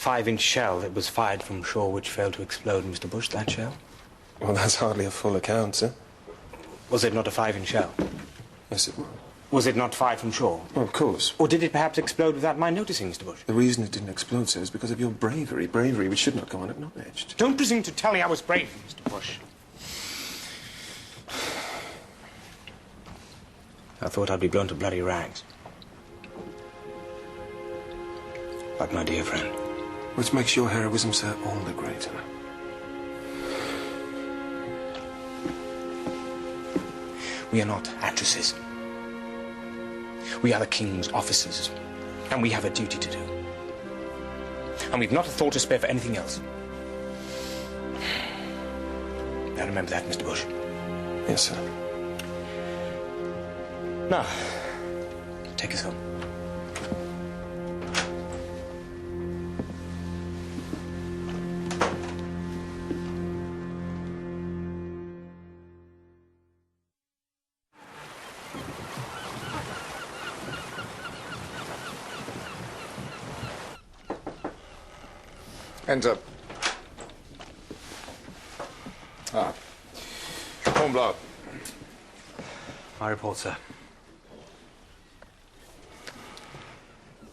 5-inch shell that was fired from shore which failed to explode, Mr. Bush, that shell? Well, that's hardly a full account, sir. Was it not a 5-inch shell? Yes, it was. Was it not fired from shore? Well, of course. Or did it perhaps explode without my noticing, Mr. Bush? The reason it didn't explode, sir, is because of your bravery. Bravery which should not go unacknowledged. Don't presume to tell me I was brave, Mr. Bush. I thought I'd be blown to bloody rags. But, my dear friend... Which makes your heroism, sir, all the greater. We are not actresses. We are the King's officers, and we have a duty to do. And we've not a thought to spare for anything else. Now remember that, Mr. Bush. Yes, sir. Now, take us home. Enter. Hornblower. I report, sir.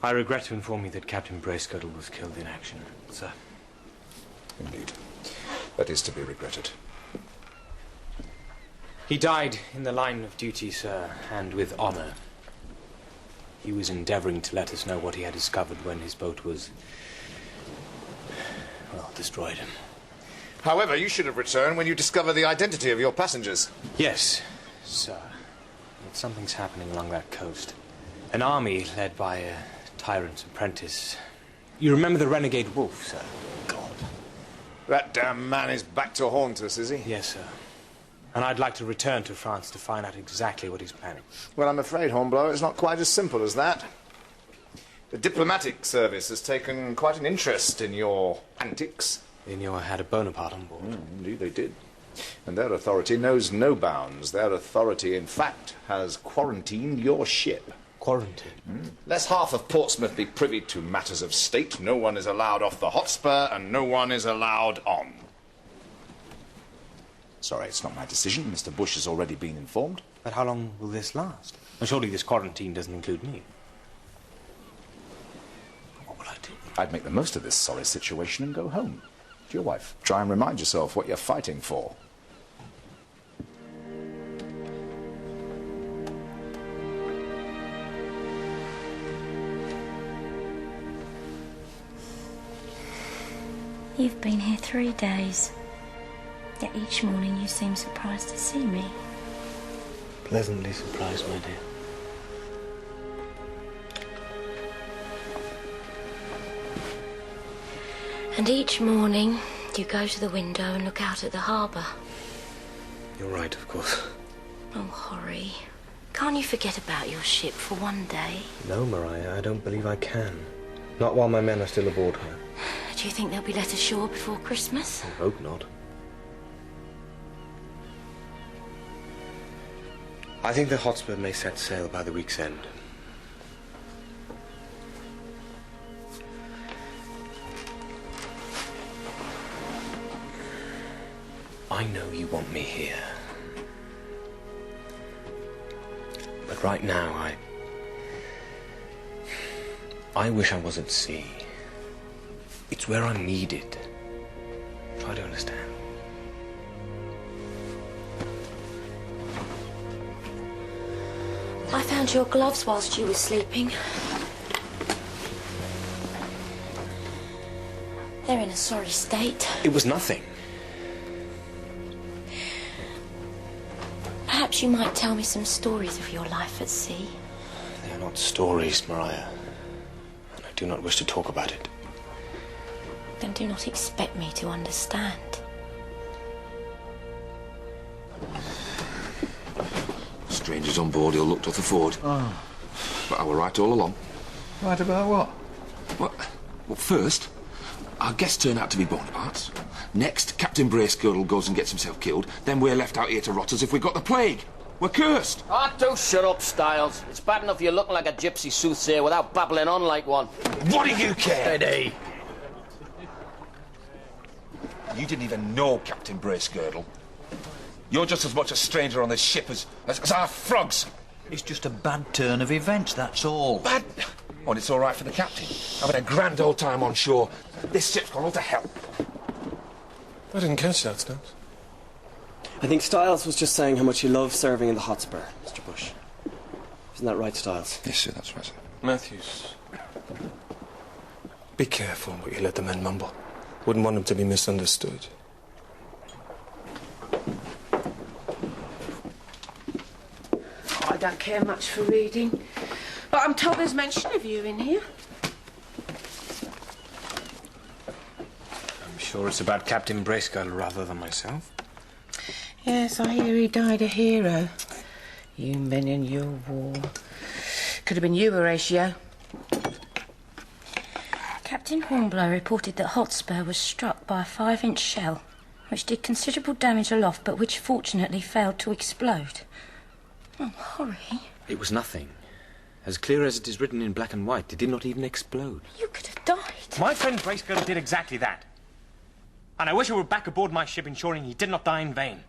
I regret to inform you that Captain Bracegirdle was killed in action, sir. Indeed. That is to be regretted. He died in the line of duty, sir, and with honor. He was endeavoring to let us know what he had discovered when his boat was... well, destroyed. However, you should have returned when you discovered the identity of your passengers. Yes, sir. But something's happening along that coast. An army led by a tyrant's apprentice. You remember the renegade wolf, sir? God. That damn man is back to haunt us, is he? Yes, sir. And I'd like to return to France to find out exactly what he's planning. Well, I'm afraid, Hornblower, it's not quite as simple as that. The diplomatic service has taken quite an interest in your antics. They knew I had a Bonaparte on board. Indeed they did. And their authority knows no bounds. Their authority, in fact, has quarantined your ship. Quarantined? Lest half of Portsmouth be privy to matters of state, no one is allowed off the Hotspur, and no one is allowed on. Sorry, it's not my decision. Mr. Bush has already been informed. But how long will this last? And surely this quarantine doesn't include me. What will I do? I'd make the most of this sorry situation and go home to your wife. Try and remind yourself what you're fighting for. You've been here 3 days, yet each morning you seem surprised to see me. Pleasantly surprised, my dear. And each morning you go to the window and look out at the harbour. You're right, of course. Oh, Horry, can't you forget about your ship for one day? No, Maria, I don't believe I can. Not while my men are still aboard her. Do you think they'll be let ashore before Christmas? I hope not. I think the Hotspur may set sail by the week's end. I know you want me here. But right now, I wish I was at sea. It's where I'm needed. Try to understand. I found your gloves whilst you were sleeping. They're in a sorry state. It was nothing. Perhaps you might tell me some stories of your life at sea. They are not stories, Maria. And I do not wish to talk about it. Then do not expect me to understand. Strangers on board, he'll look to the forward. Oh. But I were right all along. Right about what? Well, first, our guests turn out to be Bonapartes. Next, Captain Bracegirdle goes and gets himself killed. Then we're left out here to rot as if we've got the plague. We're cursed. Ah, do shut up, Styles. It's bad enough you're looking like a gypsy soothsayer without babbling on like one. What do you care? Steady. You didn't even know Captain Bracegirdle. You're just as much a stranger on this ship as our frogs. It's just a bad turn of events, that's all. Bad? Oh, and it's all right for the captain. Having a grand old time on shore. This ship's gone all to hell. I didn't catch that, Snaps. I think Styles was just saying how much he loves serving in the Hotspur, Mr. Bush. Isn't that right, Styles? Yes, sir, that's right, sir. Matthews. Be careful what you let the men mumble. Wouldn't want them to be misunderstood. I don't care much for reading, but I'm told there's mention of you in here. I'm sure it's about Captain Bracegirdle rather than myself. Yes, I hear he died a hero. You men in your war. Could have been you, Horatio. Captain Hornblower reported that Hotspur was struck by a 5-inch shell, which did considerable damage aloft, but which fortunately failed to explode. Oh, Horry. It was nothing. As clear as it is written in black and white, it did not even explode. You could have died. My friend Bracegirdle did exactly that. And I wish he were back aboard my ship ensuring he did not die in vain.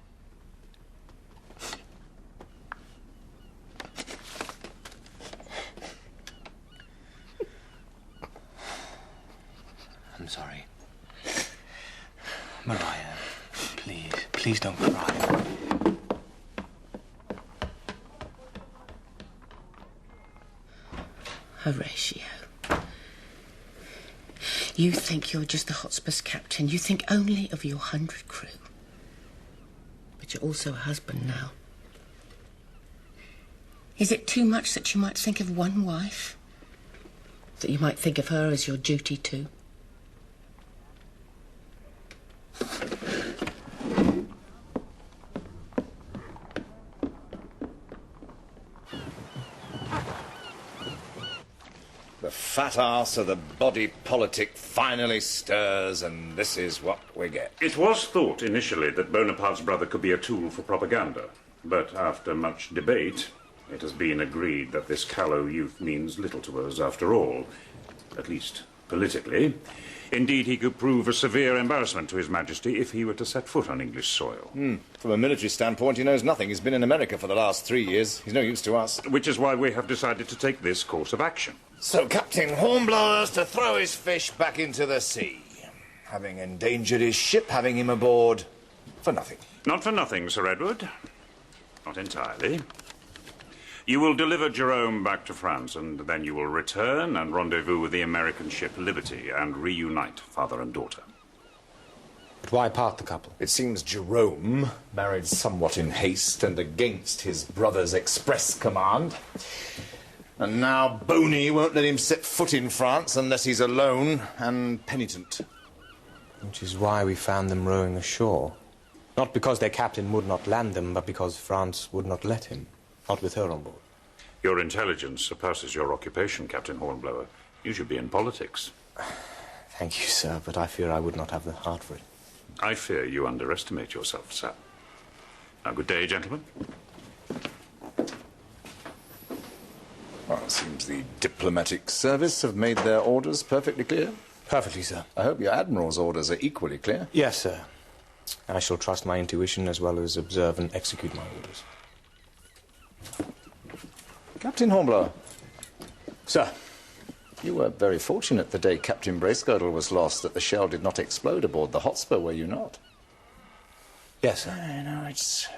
I'm sorry. Maria, please don't cry. Horatio. You think you're just the Hotspur's captain. You think only of your 100 crew. But you're also a husband now. Is it too much that you might think of one wife? That you might think of her as your duty too? The fat arse of the body politic finally stirs, and this is what we get. It was thought initially that Bonaparte's brother could be a tool for propaganda, but after much debate, it has been agreed that this callow youth means little to us after all, at least politically. Indeed, he could prove a severe embarrassment to His Majesty if he were to set foot on English soil. From a military standpoint, he knows nothing. He's been in America for the last 3 years. He's no use to us. Which is why we have decided to take this course of action. So Captain Hornblower's to throw his fish back into the sea, having endangered his ship, having him aboard for nothing. Not for nothing, Sir Edward. Not entirely. You will deliver Jerome back to France, and then you will return and rendezvous with the American ship Liberty and reunite father and daughter. But why part the couple? It seems Jerome married somewhat in haste and against his brother's express command. And now Boney won't let him set foot in France unless he's alone and penitent. Which is why we found them rowing ashore. Not because their captain would not land them, but because France would not let him. Not with her on board. Your intelligence surpasses your occupation, Captain Hornblower. You should be in politics. Thank you, sir, but I fear I would not have the heart for it. I fear you underestimate yourself, sir. Now, good day, gentlemen. Well, it seems the diplomatic service have made their orders perfectly clear. Perfectly, sir. I hope your Admiral's orders are equally clear. Yes, sir. I shall trust my intuition as well as observe and execute my orders. Captain Hornblower. Sir. You were very fortunate the day Captain Bracegirdle was lost that the shell did not explode aboard the Hotspur, were you not? Yes, sir. I know, it's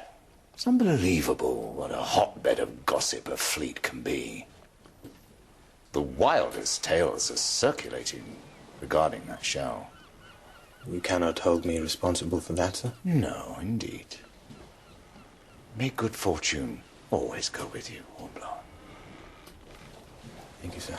unbelievable what a hotbed of gossip a fleet can be. The wildest tales are circulating regarding that shell. You cannot hold me responsible for that, sir? No, indeed. May good fortune always go with you, Hornblower. Thank you, sir.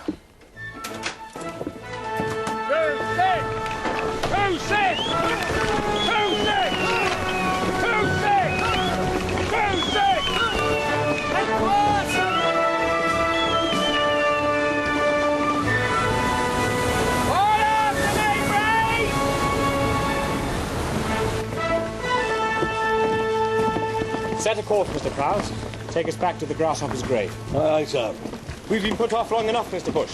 Set a course, Mr. Prowse. Take us back to the Grasshopper's grave. Aye, sir. We've been put off long enough, Mr. Bush.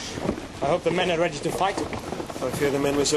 I hope the men are ready to fight. I fear the men were so